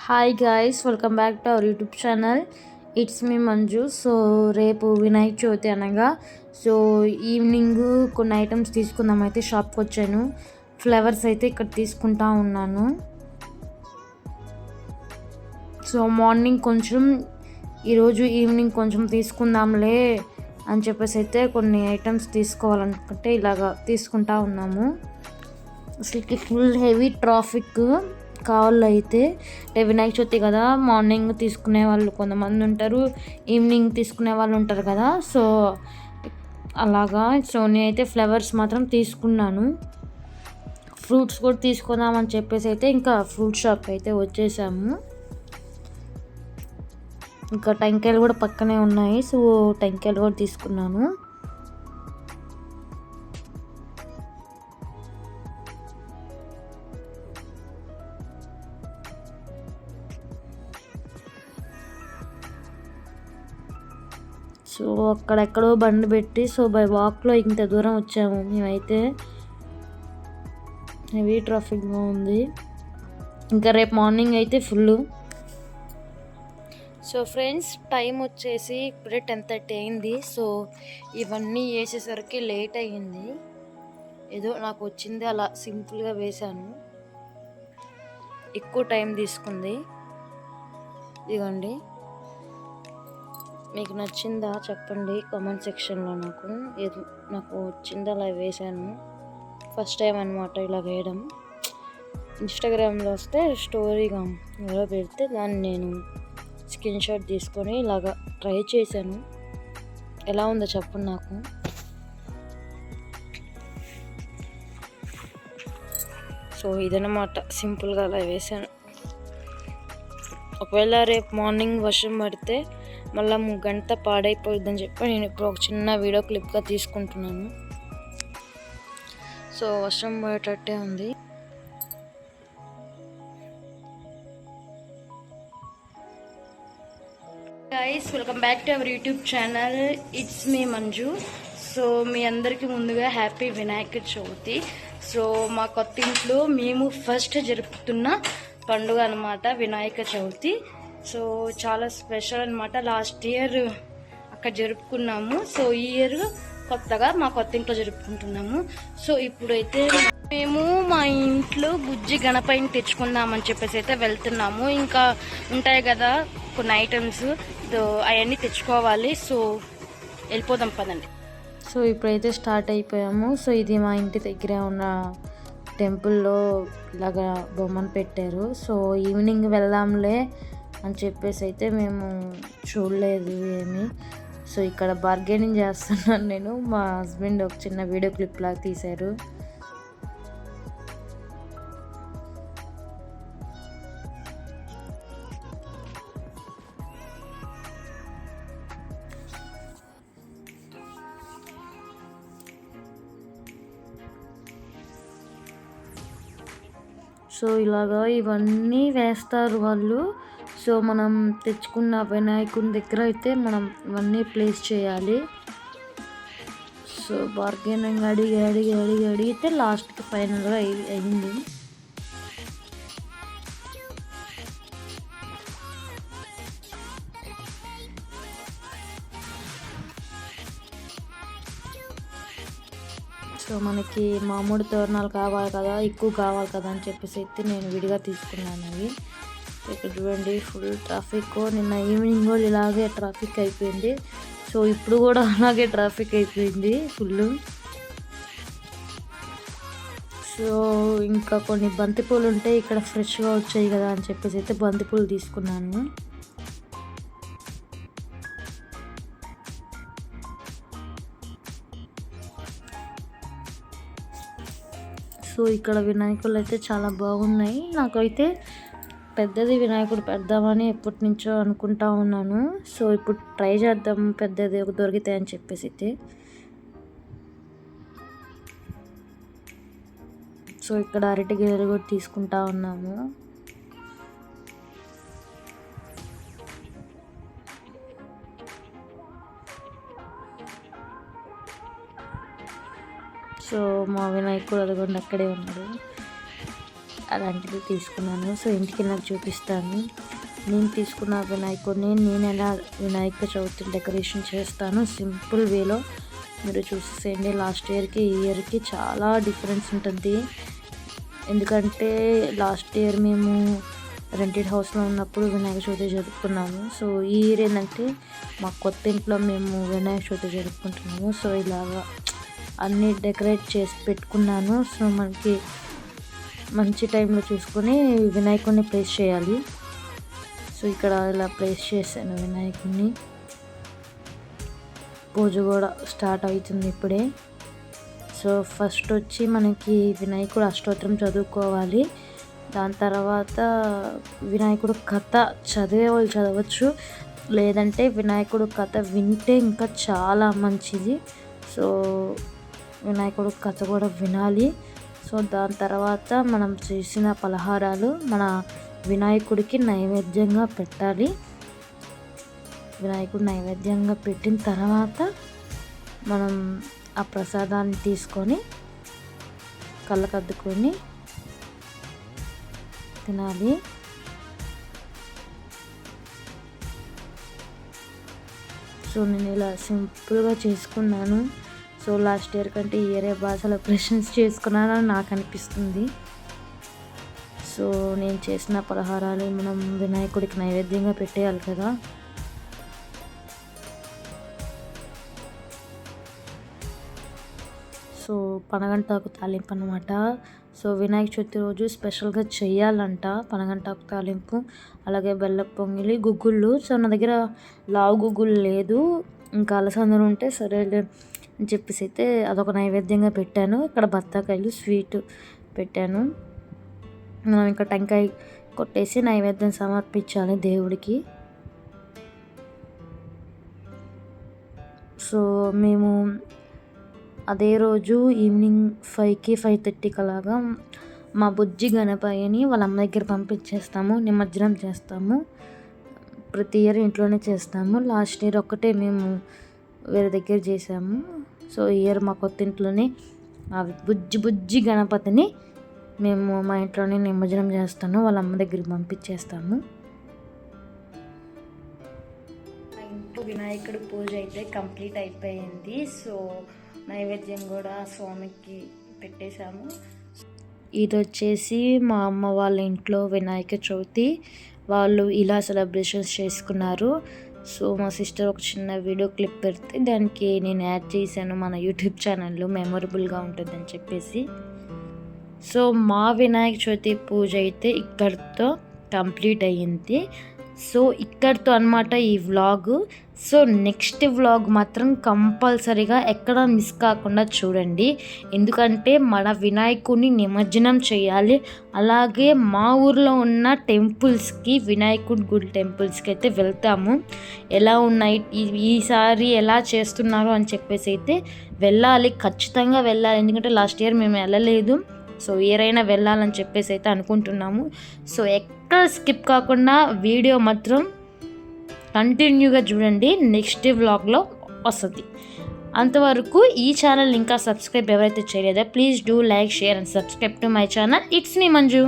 Hi guys, welcome back to our YouTube channel. It's me Manju. So రేపు వినాయక చవితి అనగా so evening కొన్ని items తీసుకుందాం అయితే షాప్కి వచ్చాను. ఫ్లవర్స్ అయితే ఇక్కడ తీసుకుంటా ఉన్నాను. సో మార్నింగ్ కొంచెం, ఈరోజు ఈవినింగ్ కొంచెం తీసుకుందాంలే అని చెప్పేసి అయితే కొన్ని ఐటమ్స్ తీసుకోవాలనుకుంటే ఇలాగా తీసుకుంటా ఉన్నాము. అసలుకి ఫుల్ హెవీ ట్రాఫిక్ కావాలి అయితే. అంటే వినాయక చవితి కదా, మార్నింగ్ తీసుకునే వాళ్ళు కొంతమంది ఉంటారు, ఈవినింగ్ తీసుకునే వాళ్ళు ఉంటారు కదా. సో అలాగా. సో నేనైతే ఫ్లవర్స్ మాత్రం తీసుకున్నాను. ఫ్రూట్స్ కూడా తీసుకుందామని చెప్పేసి అయితే ఇంకా ఫ్రూట్ షాప్ అయితే వచ్చేసాము. ఇంకా టెంకాయలు కూడా పక్కనే ఉన్నాయి. సో టెంకాయలు కూడా తీసుకున్నాను. సో అక్కడెక్కడో బండి పెట్టి సో బై వాక్లో ఇంత దూరం వచ్చాము మేమైతే. హెవీ ట్రాఫిక్గా ఉంది. ఇంకా రేపు మార్నింగ్ అయితే ఫుల్. సో ఫ్రెండ్స్, టైం వచ్చేసి ఇప్పుడే 10:30 అయింది. సో ఇవన్నీ వేసేసరికి లేట్ అయ్యింది. ఏదో నాకు వచ్చింది అలా సింపుల్గా వేశాను, ఎక్కువ టైం తీసుకుంది. ఇదిగోండి, మీకు నచ్చిందా చెప్పండి కామెంట్ సెక్షన్లో. నాకు వచ్చిందా అలా వేశాను. ఫస్ట్ టైం అనమాట ఇలా వేయడం. ఇన్స్టాగ్రామ్లో వస్తే స్టోరీగా ఎవరో పెడితే దాన్ని నేను స్క్రీన్ షాట్ తీసుకొని ఇలాగా ట్రై చేశాను. ఎలా ఉందో చెప్పండి నాకు. సో ఇదన్నమాట, సింపుల్గా అలా వేశాను. ఒకవేళ రేపు మార్నింగ్ వర్షం పడితే మళ్ళీ ముగ్గంతా పాడైపోయిద్దని చెప్పి నేను ఇప్పుడు ఒక చిన్న వీడియో క్లిప్గా తీసుకుంటున్నాను. సో వర్షం పడేటట్టే ఉంది. Guys, welcome back to our YouTube channel. It's me Manju. So మీ అందరికీ ముందుగా హ్యాపీ వినాయక చవితి. సో మా కొత్త ఇంట్లో మేము ఫస్ట్ జరుపుతున్న పండుగ అనమాట వినాయక చవితి. సో చాలా స్పెషల్ అనమాట. లాస్ట్ ఇయర్ అక్కడ జరుపుకున్నాము. సో ఈ ఇయర్ కొత్తగా మా కొత్త ఇంట్లో జరుపుకుంటున్నాము. సో ఇప్పుడైతే మేము మా ఇంట్లో బుజ్జి గణపతిని తెచ్చుకుందామని చెప్పేసి అయితే వెళ్తున్నాము. ఇంకా ఉంటాయి కదా కొన్ని ఐటమ్స్, అవన్నీ తెచ్చుకోవాలి. సో వెళ్ళిపోదాం పదండి. సో ఇప్పుడైతే స్టార్ట్ అయిపోయాము. సో ఇది మా ఇంటి దగ్గర ఉన్న టెంపుల్లో ఇలాగా బొమ్మను పెట్టారు. సో ఈవినింగ్ వెళ్దాంలే అని చెప్పేసి అయితే మేము చూడలేదు ఏమి. సో ఇక్కడ బార్గెనింగ్ చేస్తున్నాను నేను. మా హస్బెండ్ ఒక చిన్న వీడియో క్లిప్ లాగా తీశారు. సో ఇలాగా ఇవన్నీ వేస్తారు వాళ్ళు. సో మనం తెచ్చుకున్న వినాయకుని దగ్గర అయితే మనం ఇవన్నీ ప్లేస్ చేయాలి. సో బార్గెనింగ్ అడిగితే లాస్ట్కి ఫైనల్గా అయింది. సో మనకి మామూలు తోరణాలు కావాలి కదా, ఎక్కువ కావాలి కదా అని చెప్పేసి అయితే నేను విడిగా తీసుకున్నాను అవి. ఇక్కడ చూడండి, ఫుల్ ట్రాఫిక్. నిన్న ఈవినింగ్ కూడా ఇలాగే ట్రాఫిక్ అయిపోయింది. సో ఇప్పుడు కూడా అలాగే ట్రాఫిక్ అయిపోయింది ఫుల్. సో ఇంకా కొన్ని బంతిపూలు ఉంటే ఇక్కడ ఫ్రెష్గా వచ్చాయి కదా అని చెప్పేసి అయితే బంతిపూలు తీసుకున్నాను. సో ఇక్కడ వినాయకులు అయితే చాలా బాగున్నాయి. నాకైతే పెద్దది వినాయకుడు పెడదామని ఎప్పటి నుంచో అనుకుంటా ఉన్నాను. సో ఇప్పుడు ట్రై చేద్దాం పెద్దది దొరికితే అని చెప్పేసి అయితే. సో ఇక్కడ అరటి గెలలు కూడా తీసుకుంటా ఉన్నాము. సో మా వినాయకుడు అదిగోండి అక్కడే ఉన్నాడు. అలాంటిది తీసుకున్నాను. సో ఇంటికి నాకు చూపిస్తాను. నేను తీసుకున్న వినాయకుడిని నేను ఎలా వినాయక చవితి డెకరేషన్ చేస్తాను సింపుల్ వేలో మీరు చూసేసేయండి. లాస్ట్ ఇయర్కి ఈ ఇయర్కి చాలా డిఫరెన్స్ ఉంటుంది. ఎందుకంటే లాస్ట్ ఇయర్ మేము రెంటెడ్ హౌస్లో ఉన్నప్పుడు వినాయక చవితి జరుపుకున్నాము. సో ఈ ఇయర్ ఏంటంటే మా కొత్త ఇంట్లో మేము వినాయక చవితి జరుపుకుంటున్నాము. సో ఇలాగా అన్నీ డెకరేట్ చేసి పెట్టుకున్నాను. సో మనకి మంచి టైంలో చూసుకొని వినాయకుడిని ప్లేస్ చేయాలి. సో ఇక్కడ ఇలా ప్లేస్ చేశాను వినాయకుడిని. పూజ కూడా స్టార్ట్ అవుతుంది ఇప్పుడే. సో ఫస్ట్ వచ్చి మనకి వినాయకుడు అష్టోత్తరం చదువుకోవాలి. దాని తర్వాత వినాయకుడు కథ చదివే వాళ్ళు చదవచ్చు, లేదంటే వినాయకుడు కథ వింటే ఇంకా చాలా మంచిది. సో వినాయకుడు కథ కూడా వినాలి. సో దాని తర్వాత మనం చేసిన పలహారాలు మన వినాయకుడికి నైవేద్యంగా పెట్టాలి. వినాయకుడు నైవేద్యంగా పెట్టిన తర్వాత మనం ఆ ప్రసాదాన్ని తీసుకొని కళ్ళకద్దుకొని తినాలి. సో నేను ఇలా సింపుల్గా చేసుకున్నాను. సో లాస్ట్ ఇయర్ కంటే ఈ ఇయరే బాగా సెలబ్రేషన్స్ చేసుకున్నానని నాకు అనిపిస్తుంది. సో నేను చేసిన పలహారాలు మనం వినాయకుడికి నైవేద్యంగా పెట్టేయాలి కదా. సో పనగంటాకు తాలింపు అనమాట. సో వినాయక చవితి రోజు స్పెషల్గా చెయ్యాలంట పనగంటాకు తాలింపు, అలాగే బెల్లం పొంగిలి, గుగ్గుళ్ళు. సో నా దగ్గర లావు గుగ్గులు లేదు, ఇంకా అలసందలు ఉంటే సరే అని చెప్పేసి అయితే అదొక నైవేద్యంగా పెట్టాను. ఇక్కడ బత్తాకాయలు స్వీట్ పెట్టాను. మనం ఇంకా టెంకాయ కొట్టేసి నైవేద్యం సమర్పించాలి దేవుడికి. సో మేము అదే రోజు ఈవినింగ్ 5కి 5:30కి అలాగా మా బుజ్జి గణపయ్యని వాళ్ళ అమ్మ దగ్గర పంపించేస్తాము, నిమజ్జనం చేస్తాము. ప్రతి ఇయర్ ఇంట్లోనే చేస్తాము. లాస్ట్ ఇయర్ ఒక్కటే మేము వేరే దగ్గర చేసాము. సో ఈ ఇయర్ మా కొత్త ఇంట్లోనే ఆ బుజ్జి గణపతిని మేము మా ఇంట్లోనే నిమజ్జనం చేస్తాను, వాళ్ళ అమ్మ దగ్గరికి పంపించేస్తాము. మా ఇంట్లో వినాయకుడి పూజ అయితే కంప్లీట్ అయిపోయింది. సో నైవేద్యం కూడా స్వామికి పెట్టేశాము. ఇది వచ్చేసి మా అమ్మ వాళ్ళ ఇంట్లో వినాయక చవితి వాళ్ళు ఇలా సెలబ్రేషన్స్ చేసుకున్నారు. సో మా సిస్టర్ ఒక చిన్న వీడియో క్లిప్ పెడితే దానికి నేను యాడ్ చేశాను మన యూట్యూబ్ ఛానల్లో, మెమొరబుల్గా ఉంటుందని చెప్పేసి. సో మా వినాయక చవితి పూజ అయితే ఇక్కడితో కంప్లీట్ అయ్యింది. సో ఇక్కడితో అన్నమాట ఈ వ్లాగ్. సో నెక్స్ట్ వ్లాగ్ మాత్రం కంపల్సరీగా ఎక్కడ మిస్ కాకుండా చూడండి, ఎందుకంటే మన వినాయకుడిని నిమజ్జనం చేయాలి. అలాగే మా ఊర్లో ఉన్న టెంపుల్స్కి, వినాయకుడి గుడి టెంపుల్స్కి అయితే వెళ్తాము. ఎలా ఉన్నాయి ఈసారి ఎలా చేస్తున్నారు అని చెప్పేసి అయితే వెళ్ళాలి, ఖచ్చితంగా వెళ్ళాలి. ఎందుకంటే లాస్ట్ ఇయర్ మేము వెళ్ళలేదు. సో ఏరైనా వెళ్ళాలని చెప్పేసి అయితే అనుకుంటున్నాము. సో ఎక్కడ స్కిప్ కాకుండా వీడియో మాత్రం కంటిన్యూగా చూడండి, నెక్స్ట్ వ్లాగ్లో వస్తుంది. అంతవరకు ఈ ఛానల్ ఇంకా సబ్స్క్రైబ్ ఎవరైతే చేయలేదో please do like, share and subscribe to my channel. It's me Manju.